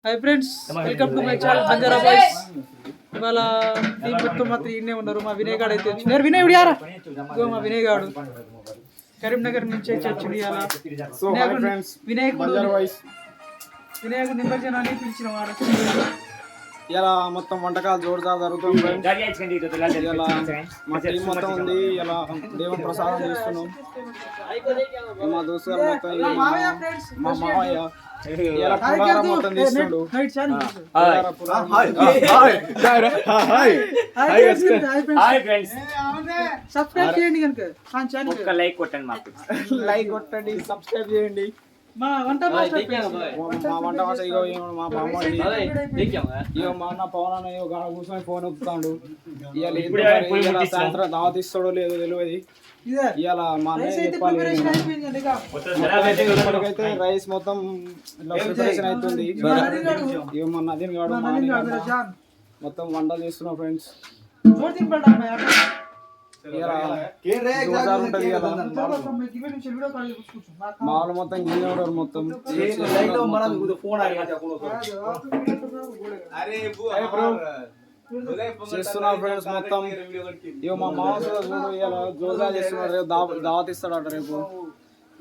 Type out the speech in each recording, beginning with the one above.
Hi friends, welcome to my channel Banjara boys. ఇవాళ team మొత్తం మాత్రం ఈయనే ఉన్నారు. మా వినయ్ గాడు అయితే వచ్చినారు. వినయ్ ఉడియారా ఇగో మా వినయ్ గాడు కరీంనగర్ నుంచి అయితే వచ్చింది. వినాయకుడు నిమజ్జనాన్ని పిలిచిన వాడు ఇలా మొత్తం వంటకాలు జోరుగా జరుగుతుంది. ఇలా మా టీం మొత్తం ఉంది. ఇలా దేవుని ప్రసాదం చేస్తున్నాం. మా దోస్తులు మొత్తం మా మావయ్య ఇలా పురాణం మొత్తం తీస్తుండు. సబ్స్క్రైబ్ చేయండి, కనుక లైక్ కొట్టండి, సబ్స్క్రైబ్ చేయండి. మా వంట మా వంట ఇగో మా బామ్మడి ఇగో మా అన్న పవన్ అన్న ఇగో గాడ కూర్చొని ఫోన్ ఒప్పుతాడు. ఇవాళ సాయంత్రం దావత్ ఇస్తాడో లేదో తెలియదు. ఇవాళ మా అన్నయ్య చెప్పాలి. ఇప్పటికైతే రైస్ మొత్తం ఇట్లా ప్రిపరేషన్ అవుతుంది. ఇగో మా నదీన్ గాడు మొత్తం వంటలు చేస్తున్నాం ఫ్రెండ్స్. ఉంటది కదా మామూలు మొత్తం గిన్నె ఉండరు మొత్తం చేస్తున్నారు ఫ్రెండ్స్. మొత్తం ఇక మా మామ చూడు ఇలా జోరుగా చేస్తున్నారు. రేపు దావత్ ఇస్తాడట రేపు.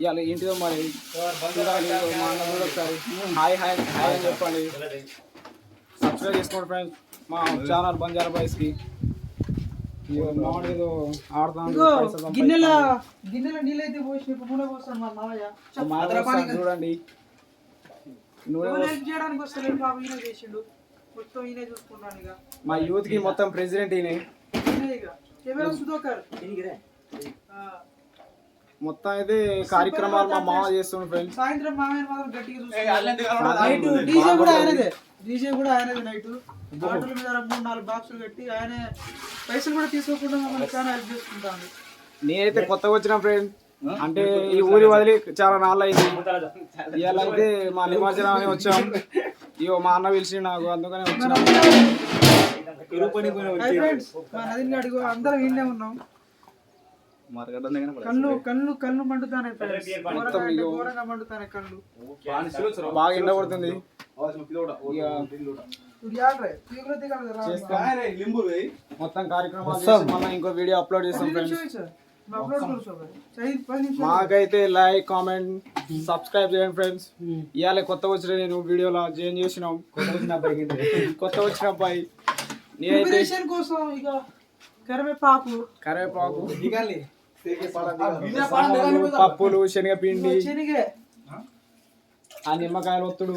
ఇవాళ ఏంటిదో మరి చూడాలి. మా అన్న కూడా ఒకసారి హాయ్ హాయ్ హాయ్ అని చెప్పండి. సబ్స్క్రైబ్ చేసుకోండి ఫ్రెండ్స్ మా ఛానల్ బంజారా బాయ్స్ కి. గిన్నెల నీళ్ళు అయితే పోసి నూనె పోస్తాను మా మావయ్య. చూడండి చేయడానికి వస్తలేదు బాబు, ఈయన చేసిండు మొత్తం. ఈయన చూసుకున్నాను. ఇక మా యూత్ కి మొత్తం ప్రెసిడెంట్ ఈయన. కెమెరా సుధాకర్ మొత్తం అయితే కార్యక్రమాలు మా మామ చేస్తుండ్రు ఫ్రెండ్స్. సాయంత్రం మామయ్య మాత్రం గట్టిగా చూసుకుంటారు. డీజే కూడా ఆయనదే. నైట్ బాటిల్ మీద 3-4 బాక్సులు కట్టి ఆయన పైసలు కూడా తీసుకోకుండా మమ్మల్ని చాలా హెల్ప్ చేసుకుంటాను. నేనైతే కొత్తగా వచ్చిన ఫ్రెండ్, అంటే ఈ ఊరి వదిలి చాలా నాళ్ళు అయింది. ఇవాళ అయితే మా నిమజ్జనం అని వచ్చాం. ఇగో మా అన్న పిలిచి నాకు, అందుకనే వచ్చాం. మా నదిని అడుగు అందరం ఇండే ఉన్నాం. కళ్ళు మండుతానే, ఘోరంగా మండుతానే కళ్ళు. బాగా ఎండ పడుతుంది. మొత్తం కార్యక్రమాలు మళ్ళీ ఇంకో వీడియో అప్లోడ్ చేస్తాం ఫ్రెండ్స్. మాకైతే లైక్ కామెంట్ సబ్స్క్రైబ్ చేయండి ఫ్రెండ్స్. ఇవాళ కొత్త వచ్చిన నేను వీడియోలో జాయిన్ చేసినాం. కొత్త వచ్చిన అబ్బాయి నేనైతే కరివేపాకు పప్పులు శనగపిండి ఆ నిమ్మకాయలు ఒత్తుడు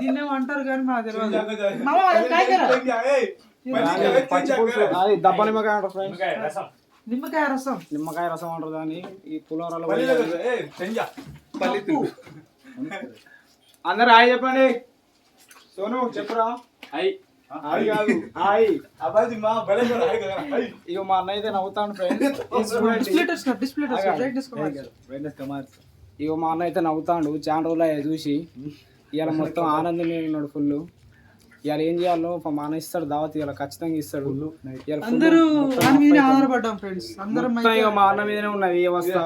దీన్ని అంటారు కానీ మా తెలియదు. దబ్బ నిమ్మకాయ అంటారు ఫ్రెండ్స్. నిమ్మకాయ రసం అంటారు దాన్ని. ఈ పులిహోరలో అందరు హాయ్ చెప్పండి. సోను చెప్పురా. ఇక మా అన్న అయితే నవ్వుతాను ఫ్రెండ్స్. ఇక మా అన్న అయితే నవ్వుతాడు. చాలా రోజులు చూసి ఇవాళ మొత్తం ఆనందమే ఉన్నాడు ఫుల్. ఇవాళ ఏం చేయాలో మా అన్న ఇస్తాడు దావత్. ఇవాళ ఖచ్చితంగా ఇస్తాడు. మా అన్న మీదనే ఉన్నది వ్యవస్థ.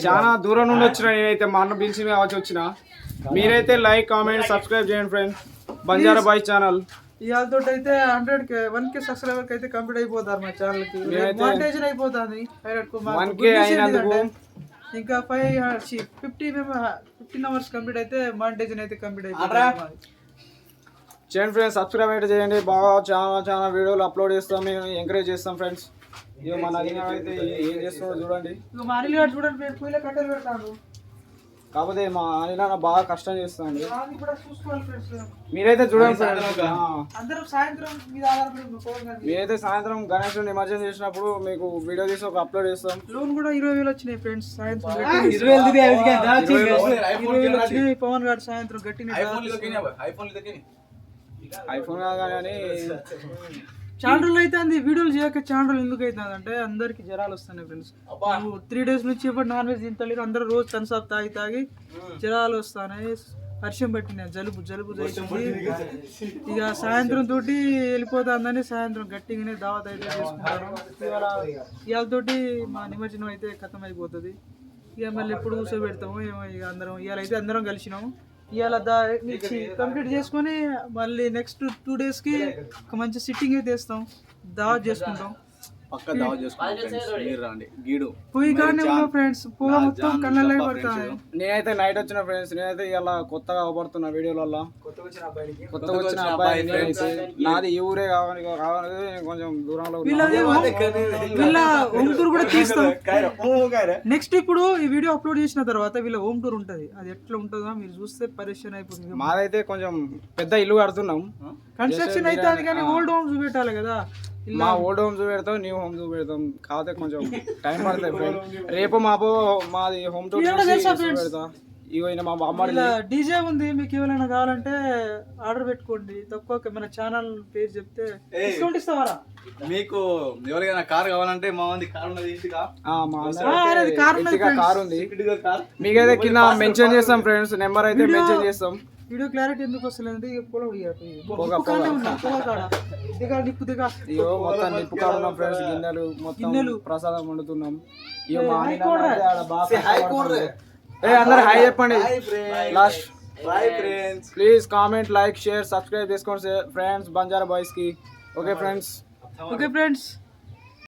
చాలా దూరం నుండి వచ్చిన నేనైతే మా అన్న పిలిచి వచ్చిన. మీరైతే లైక్ కామెంట్ సబ్స్క్రైబ్ చేయండి ఫ్రెండ్స్ బంజారా బాయ్స్ ఛానల్. ఇవాళతో అయితే 100K సబ్స్క్రైబర్ అయితే కంప్లీట్ అయిపోతారు మా ఛానల్ కి. మానిటైజేషన్ అయిపోతుంది. 1K అయినందుకు ఇంకా 15 అవర్స్ కంప్లీట్ అయితే మానిటైజేషన్ అయితే కంప్లీట్ అయిపోతుంది. చేయండి ఫ్రెండ్స్, సబ్స్క్రైబ్ అయితే చేయండి. బాగా చాలా వీడియోలు అప్లోడ్ చేస్తాం, మేము ఎంకరేజ్ చేస్తాం ఫ్రెండ్స్. ఇక మన నదీన అయితే ఏం చేస్తున్నాడో చూడండి. మా అనిల్ గారు చూడండి, పొయ్యిలో కట్టెలు పెడతాడు. కాకపోతే మా ఆయన బాగా కష్టం చేస్తాను. మీరైతే చూడండి మీరైతే సాయంత్రం గణేష్ నిమజ్జనం చేసినప్పుడు మీకు వీడియో తీసి ఒక అప్లోడ్ చేస్తాం. లోన్ కూడా 20,000 వచ్చినాయి ఫ్రెండ్స్. సాయంత్రం పవన్ గారు సాయంత్రం గట్టిన ఐఫోన్ కానీ చాలా రోజులు అయితే వీడియోలు చేయక. చాలా రోజులు ఎందుకు అవుతుంది అంటే అందరికి జ్వరాలు వస్తున్నాయి ఫ్రెండ్స్. 3 days నుంచి ఎప్పుడు నాన్ వెజ్ తింటలేదు. అందరూ రోజు కన్సాప్ తాగి జ్వరాలు వస్తున్నాయి. వర్షం పట్టినాయి, జలుబు చేసింది. ఇక సాయంత్రం తోటి వెళ్ళిపోతుందని సాయంత్రం గట్టిగానే దావత్ అయితే చేసుకుంటారు. ఇవాళ తోటి మా నిమజ్జనం అయితే ఖతం అయిపోతుంది. ఇక మళ్ళీ ఎప్పుడు కూర్చోబెడతాము ఏమో. ఇక అందరం ఇవాళ అయితే అందరం కలిసినాము. ఇవాళ కంప్లీట్ చేసుకొని మళ్ళీ నెక్స్ట్ 2 డేస్కి ఒక మంచి సిట్టింగ్ అయితే వేస్తాం, దావత్ చేసుకుంటాం. పక్క దావత్ చేసుకుంటాం. మీరు రండి గీడు పోయి కానీ ఫ్రెండ్స్ పొగ మొత్తం కళ్ళల్లో పడతాయి. నేనైతే నైట్ వచ్చిన ఫ్రెండ్స్, నేనైతే ఇలా కొత్తగా అవపడుతున్నా వీడియోలలో. కొత్తగా వచ్చిన అబ్బాయి నేనైతే, నాది ఈ ఊరే కావాలి కొంచెం దూరంలో వీళ్ళ హోమ్ టూర్ కూడా తీస్తాం నెక్స్ట్. ఇప్పుడు ఈ వీడియో అప్లోడ్ చేసిన తర్వాత వీళ్ళ హోమ్ టూర్ ఉంటది, అది ఎట్లా ఉంటుందో మీరు చూస్తే పరిశ్రమ అయిపోతుంది. మాదైతే కొంచెం పెద్ద ఇల్లు కడుతున్నాం, కన్స్ట్రక్షన్ అయితే అది కానీ ఓల్డ్ హోమ్ చూపెట్టాలి కదా. మా ఓల్డ్ హోమ్ చూపెడతాం, న్యూ హోమ్ చూపెడతాం, కాకపోతే కొంచెం టైం పడుతుంది ఫ్రెండ్. రేపు మాపో మాది హోమ్ టూర్ పెడతా. ఇగో మా బామ్మ డీజే ఉంది, మీకు ఏమైనా కావాలంటే ఆర్డర్ పెట్టుకోండి. తక్కువ మన ఛానల్ పేరు చెప్తే డిస్కౌంట్ ఇస్తావారా? మీకు ఎవరికైనా కార్ కావాలంటే మా మంది కార్ ఉన్నది, కార్ ఉంది. మీకైతే కింద మెన్షన్ చేస్తాం ఫ్రెండ్స్, నెంబర్ అయితే మెన్షన్ చేస్తాం. వీడియో క్లారిటీ ఎందుకు వస్తలేదంటే మొత్తం నిప్పు కాడున్నాం ఫ్రెండ్స్, గిన్నెలు మొత్తం ప్రసాదం వండుతున్నాం. అందరు హాయ్ చెప్పండి last. Please comment, like, share, subscribe చేసుకోండి ఫ్రెండ్స్ బంజారా బాయ్స్ కి. Okay friends.